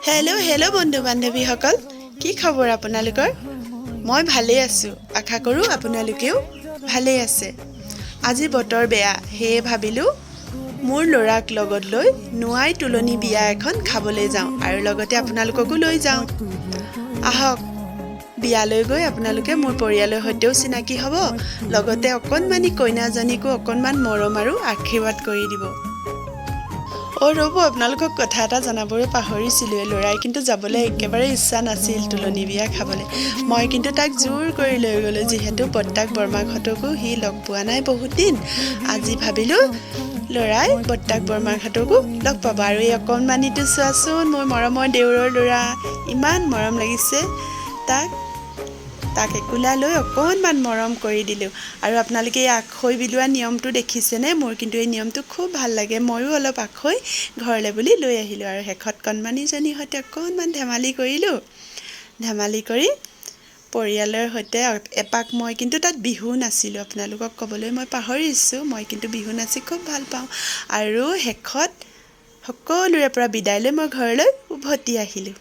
Hello' বন্ধু বান্ধৱীসকল, কি খবৰ আপোনালোকৰ? মই ভালেই আছোঁ। আশা কৰোঁ আপোনালোকেও ভালেই আছে। আজি বতৰ বেয়া, সেয়ে ভাবিলোঁ মোৰ ল'ৰাক লগত লৈ নোৱাই তুলনি বিয়া এখন খাবলৈ যাওঁ আৰু লগতে আপোনালোককো লৈ যাওঁ। আহক, বিয়ালৈ গৈ আপোনালোকে মোৰ পৰিয়ালৰ সৈতেও চিনাকি হ'ব, লগতে অকণমানি কইনাজনীকো অকণমান মৰম আৰু আশীৰ্বাদ কৰি দিব। ৰ'ব, আপোনালোকক কথা এটা জনাবলৈ পাহৰিছিলোঁৱে। ল'ৰাই কিন্তু যাবলৈ একেবাৰে ইচ্ছা নাছিল তুলনি বিয়া খাবলৈ। মই কিন্তু তাক জোৰ কৰি লৈ গ'লোঁ, যিহেতু বৰ্তাক বৰমাকহঁতকো সি লগ পোৱা নাই বহুত দিন। আজি ভাবিলোঁ ল'ৰাই বৰ্তাক বৰমাকহঁতকো লগ পাব। আৰু এই অকণমানিটো চোৱাচোন, মোৰ মৰমৰ দেউৰৰ ল'ৰা, ইমান মৰম লাগিছে তাক একোলা লৈ অকণমান মৰম কৰি দিলোঁ। আৰু আপোনালোকে এই আখৈ বিলোৱা নিয়মটো দেখিছেনে? মোৰ কিন্তু এই নিয়মটো খুব ভাল লাগে। ময়ো অলপ আখৈ ঘৰলৈ বুলি লৈ আহিলোঁ আৰু শেষত কণমানিজনীৰ সৈতে অকণমান ধেমালি কৰিলোঁ। ধেমালি কৰি পৰিয়ালৰ সৈতে এপাক মই কিন্তু তাত বিহু নাচিলোঁ। আপোনালোকক ক'বলৈ মই পাহৰিছোঁ, মই কিন্তু বিহু নাচি খুব ভাল পাওঁ। আৰু শেষত সকলোৰে পৰা বিদায় লৈ মই ঘৰলৈ উভতি আহিলোঁ।